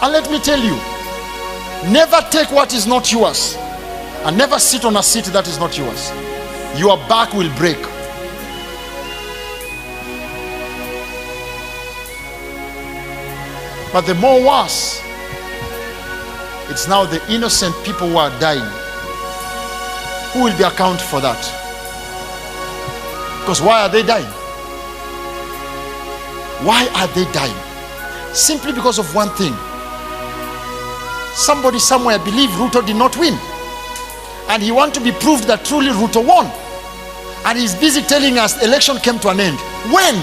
And let me tell you, never take what is not yours, and never sit on a seat that is not yours. Your back will break. But the more worse, it's now the innocent people who are dying. Who will be accountable for that? Because why are they dying? Why are they dying? Simply because of one thing. Somebody somewhere believed Ruto did not win, and he wants to be proved that truly Ruto won. And he's busy telling us election came to an end. When?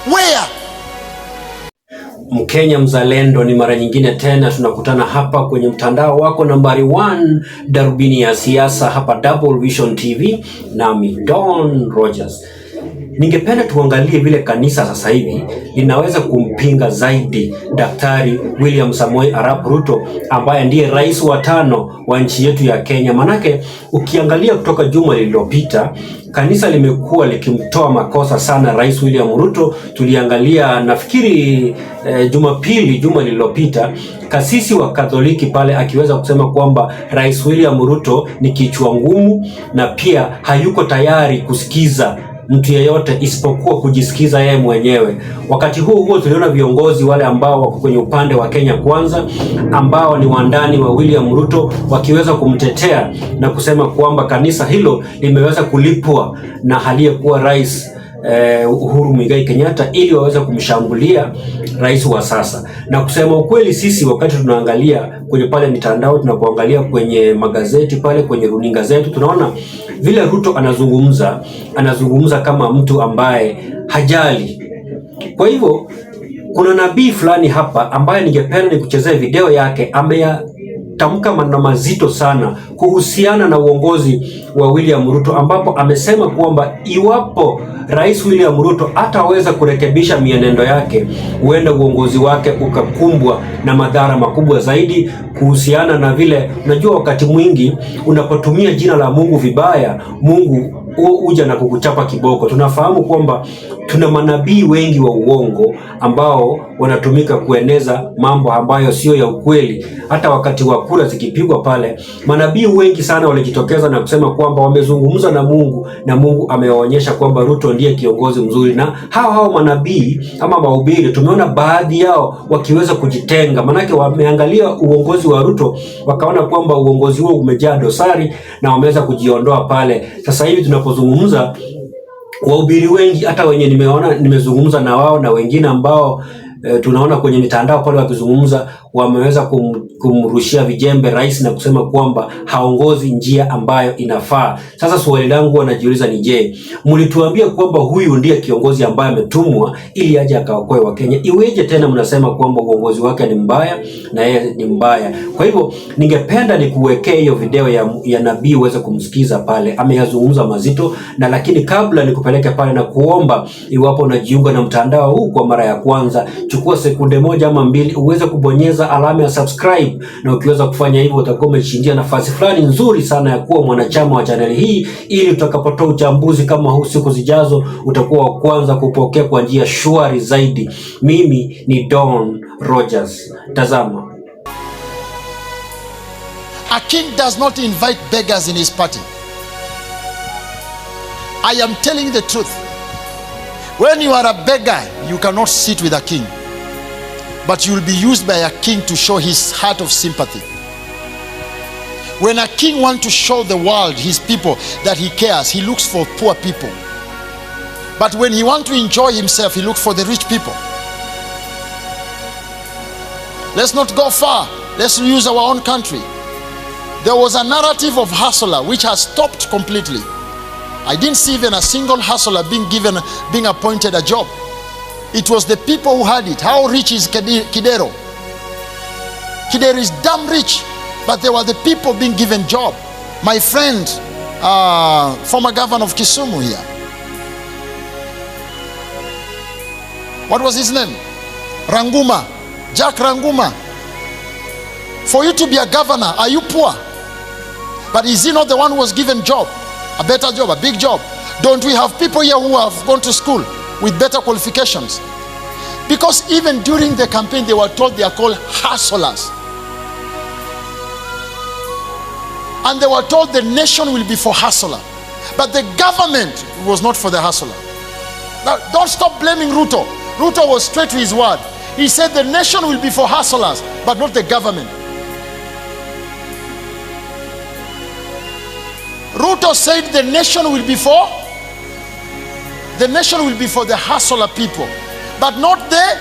Where? Mkenya mzalendo, ni mara nyingine tena tunakutana hapa kwenye mtandao wako nambari 1, darubini ya siasa, hapa Double Vision TV, nami Don Rogers. Ningependa tuangalie vile kanisa sasa hivi linaweza kumpinga zaidi Daktari William Samoei Arap Ruto, ambaye ndiye rais wa 5 wa nchi yetu ya Kenya. Manake ukiangalia kutoka juma lililopita, kanisa limekuwa likimtoa makosa sana Rais William Ruto. Tuliangalia nafikiri juma lililopita, kasisi wa Katoliki pale akiweza kusema kwamba Rais William Ruto ni kichwa ngumu, na pia hayuko tayari kusikiza mtu yeyote isipokuwa kujisikiza yeye mwenyewe. Wakati huo tuliona viongozi wale ambao wako kwenye upande wa Kenya Kwanza, ambao ni wandani wa William Ruto, wakiweza kumtetea na kusema kwamba kanisa hilo limeweza kulipwa na aliyekuwa rais Uhuru Muigai Kenyatta ili waweze kumshambulia rais wa sasa. Na kusema ukweli, sisi wakati tunaangalia kwenye pale mitandao, tunapoangalia kwenye magazeti pale, kwenye runinga zetu, tunaona vile Ruto anazungumza kama mtu ambaye hajali. Kwa hivyo kuna nabii fulani hapa ambaye ningependa nikuchezee video yake, ameyatamka maneno mazito sana kuhusiana na uongozi wa William Ruto, ambapo amesema kwamba iwapo Rais William Ruto hataweza kurekebisha mienendo yake, huenda uongozi wake ukakumbwa na madhara makubwa zaidi, kuhusiana na vile unajua wakati mwingi unapotumia jina la Mungu vibaya, Mungu huja na kukuchapa kiboko. Tunafahamu kwamba tuna manabii wengi wa uongo ambao wanatumika kueneza mambo ambayo sio ya ukweli. Hata wakati wa kura zikipigwa pale, manabii wengi sana walijitokeza na kusema kwamba wamezungumza na Mungu, na Mungu amewaonyesha kwamba Ruto ndiye kiongozi mzuri. Na hao manabii ama mahubiri, tumeona baadhi yao wakiweza kujitenga, manake wameangalia uongozi wa Ruto wakaona kwamba uongozi huo umejaa dosari na wameweza kujiondoa pale. Sasa hivi tunapozungumza, wahubiri wengi hata wenye nimezungumza na wao na wengine ambao tunaona kwenye mitandao pale wakizungumza, wameweza kumrushia vijembe rais na kusema kwamba haongozi njia ambayo inafaa. Sasa swali langu wanajiuliza ni je, mlituambia kwamba huyu ndiye kiongozi ambaye ametumwa ili aje akaokoe wa Kenya, iweje tena mnasema kwamba uongozi wake ni mbaya na yeye ni mbaya? Kwa hivyo ningependa nikuwekee hiyo video ya nabii uweze kumsikiza pale. Ameyazungumza mazito, na lakini kabla nikupeleke pale na kuomba, iwapo unajiunga na mtandao huu kwa mara ya kwanza, chukua sekunde 1 ama 2 uweze kubonyeza alama ya subscribe, na ukiweza kufanya hivyo utakuwa umeshindia nafasi fulani nzuri sana ya kuwa mwanachama wa channel hii, ili utakapotoa uchambuzi kama huu siku zijazo utakuwa wa kwanza kupokea kwa njia shwari zaidi. Mimi ni Don Rogers. Tazama. A king does not invite beggars in his party. I am telling the truth. When you are a beggar, you cannot sit with a king. But you will be used by a king to show his heart of sympathy. When a king wants to show the world, his people, that he cares, he looks for poor people. But when he wants to enjoy himself, he looks for the rich people. Let's not go far. Let's use our own country. There was a narrative of hustler which has stopped completely. I didn't see even a single hustler being appointed a job. It was the people who had it. How rich is Kidero? Kidero is damn rich, but there were the people being given job. My friend, former governor of Kisumu here. What was his name? Ranguma, Jack Ranguma. For you to be a governor, are you poor? But is he not the one who was given job? A better job, a big job. Don't we have people here who have gone to school with better qualifications? Because even during the campaign, they were told they are called hustlers. And they were told the nation will be for hustler. But the government was not for the hustler. Now, don't stop blaming Ruto. Ruto was straight to his word. He said the nation will be for hustlers, but not the government. Ruto said the nation will be for the hustler people, but not the.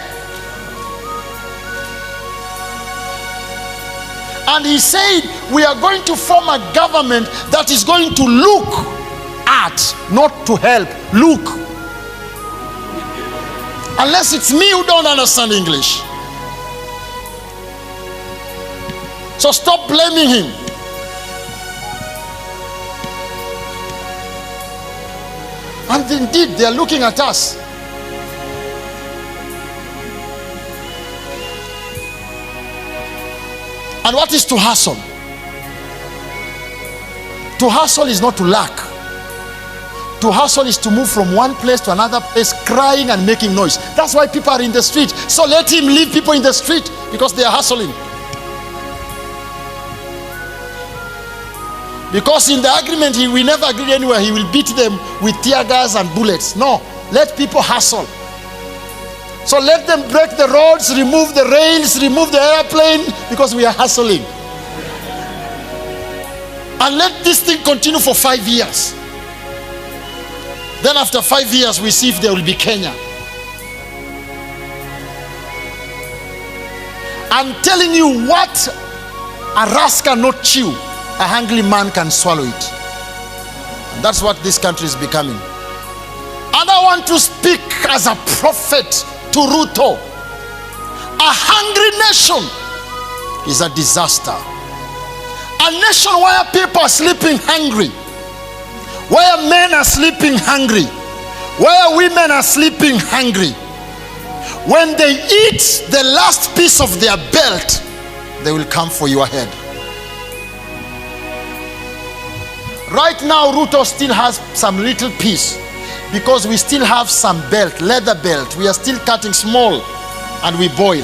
And he said we are going to form a government that is going to look at, not to help, look. Unless it's me who don't understand English. So stop blaming him. And indeed, they are looking at us. And what is to hustle? To hustle is not to lack. To hustle is to move from one place to another place, crying and making noise. That's why people are in the street. So let him leave people in the street, because they are hustling. Because in the agreement, we never agreed anywhere he will beat them with tear gas and bullets. No, let people hustle. So let them break the roads, remove the rails, remove the airplane, because we are hustling. And let this thing continue for 5 years. Then after 5 years, we see if there will be Kenya. I'm telling you, what a rascal cannot chew, a hungry man can swallow it. And that's what this country is becoming. And I want to speak as a prophet to Ruto. A hungry nation is a disaster. A nation where people are sleeping hungry, where men are sleeping hungry, where women are sleeping hungry. When they eat the last piece of their belt, they will come for your head. Right now, Ruto still has some little piece, because we still have some belt, leather belt. We are still cutting small, and we boil,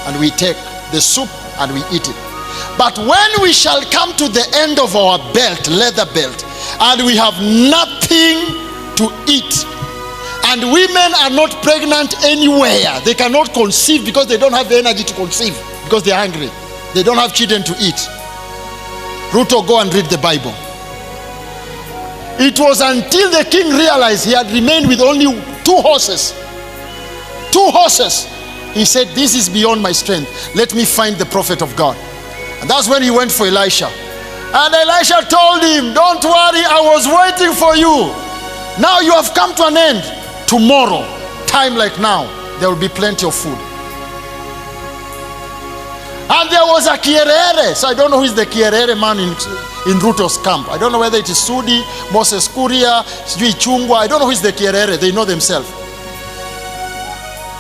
and we take the soup, and we eat it. But when we shall come to the end of our belt, leather belt, and we have nothing to eat, and women are not pregnant anywhere, they cannot conceive because they don't have the energy to conceive, because they are hungry, they don't have children to eat. Ruto, go and read the Bible. It was until the king realized he had remained with only 2 horses. 2 horses. He said, this is beyond my strength. Let me find the prophet of God. And that's when he went for Elisha. And Elisha told him, don't worry, I was waiting for you. Now you have come to an end. Tomorrow, time like now, there will be plenty of food. And there was a Kierere. So I don't know who is the Kierere man in Ruto's camp. I don't know whether it is Sudi, Moses Kuria, Sijui Chungwa. I don't know who is the Kierere. They know themselves.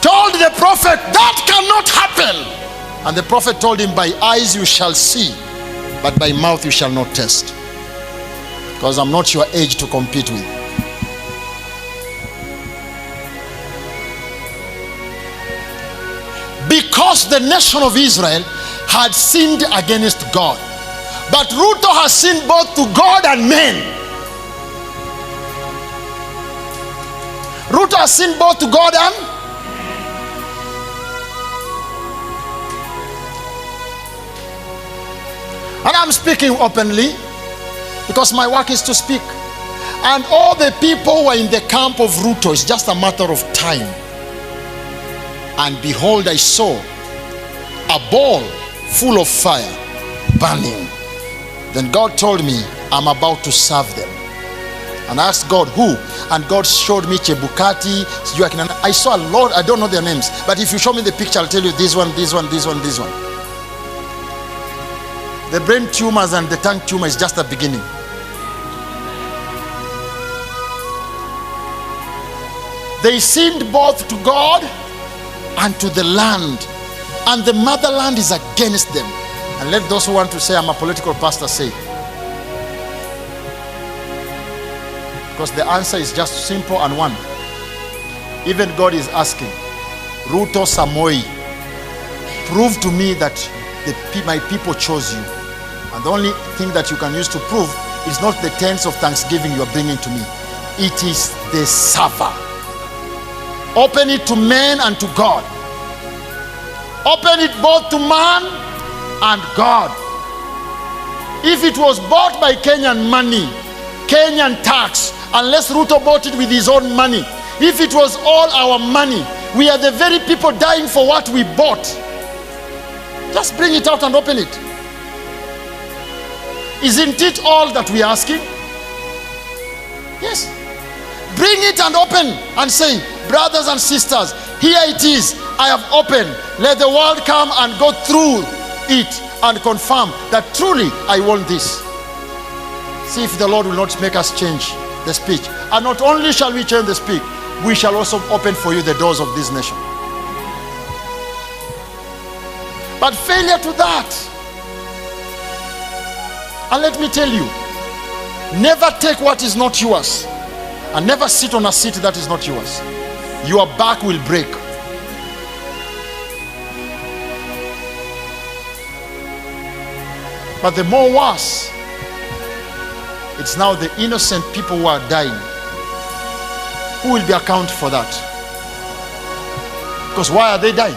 Told the prophet, that cannot happen. And the prophet told him, by eyes you shall see, but by mouth you shall not taste. Because I'm not your age to compete with. Because the nation of Israel had sinned against God. But Ruto has sinned both to God and men. Ruto has sinned both to God and I'm speaking openly because my work is to speak. And all the people who are in the camp of Ruto, it's just a matter of time. And behold, I saw a ball full of fire burning. Then God told me, I'm about to serve them. And I asked God, who? And God showed me Chebukati. I saw a lot, I don't know their names. But if you show me the picture, I'll tell you this one, this one, this one, this one. The brain tumors and the tongue tumor is just the beginning. They sinned both to God and to the land, and the motherland is against them. And let those who want to say I'm a political pastor say, because the answer is just simple and one. Even God is asking, Ruto Samoi, prove to me that my people chose you. And the only thing that you can use to prove is not the tens of thanksgiving you are bringing to me. It is the server. Open it to men and to God. Open it both to man and God. If it was bought by Kenyan money, Kenyan tax, unless Ruto bought it with his own money, if it was all our money, we are the very people dying for what we bought. Just bring it out and open it. Isn't it all that we are asking? Yes. Bring it and open and say, brothers and sisters, here it is. I have opened. Let the world come and go through it and confirm that truly I want this. See if the Lord will not make us change the speech. And not only shall we change the speech, we shall also open for you the doors of this nation. But failure to that. And let me tell you, never take what is not yours, and never sit on a seat that is not yours. Your back will break. But the more worse, it's now the innocent people who are dying. Who will be accountable for that? Because why are they dying?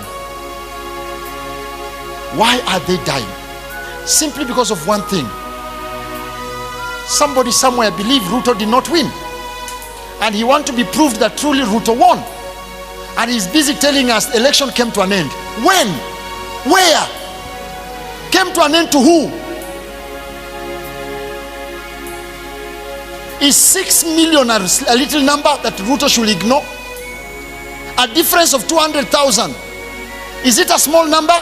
Why are they dying? Simply because of one thing. Somebody somewhere believed Ruto did not win. And he wants to be proved that truly Ruto won. And he's busy telling us the election came to an end. When? Where? Came to an end to who? Is 6 million a little number that Ruto should ignore? A difference of 200,000. Is it a small number?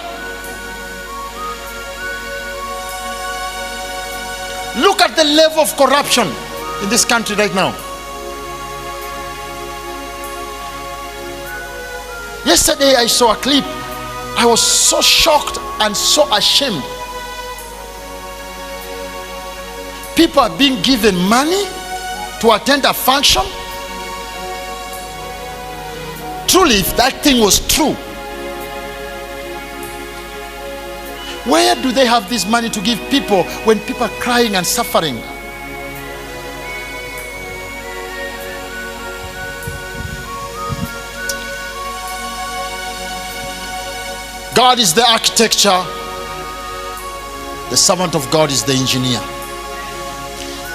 Look at the level of corruption in this country right now. Yesterday I saw a clip. I was so shocked and so ashamed. People are being given money to attend a function. Truly, if that thing was true, where do they have this money to give people when people are crying and suffering? God is the architecture. The servant of God is the engineer.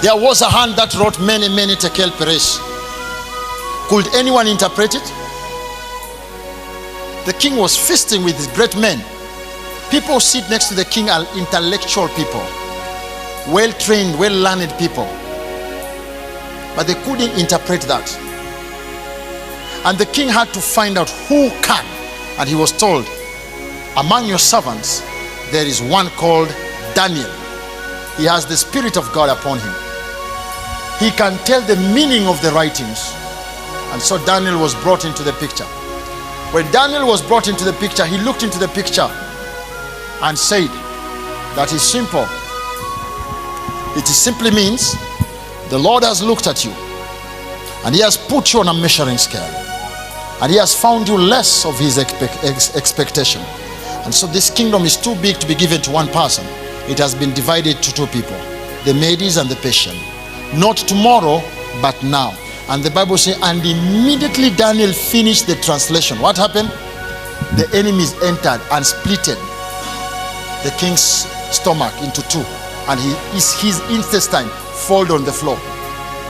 There was a hand that wrote many, many tekel peres. Could anyone interpret it? The king was feasting with his great men. People who sit next to the king are intellectual people, well-trained, well-learned people. But they couldn't interpret that. And the king had to find out who can. And he was told, among your servants, there is one called Daniel. He has the Spirit of God upon him. He can tell the meaning of the writings. And so Daniel was brought into the picture. When Daniel was brought into the picture, he looked into the picture and said, that is simple. It simply means the Lord has looked at you and he has put you on a measuring scale and he has found you less of his expectation. And so this kingdom is too big to be given to one person. It has been divided to two people, the Medes and the Persian. Not tomorrow, but now. And the Bible says, and immediately Daniel finished the translation. What happened? The enemies entered and splitted the king's stomach into two, and his intestine folded on the floor.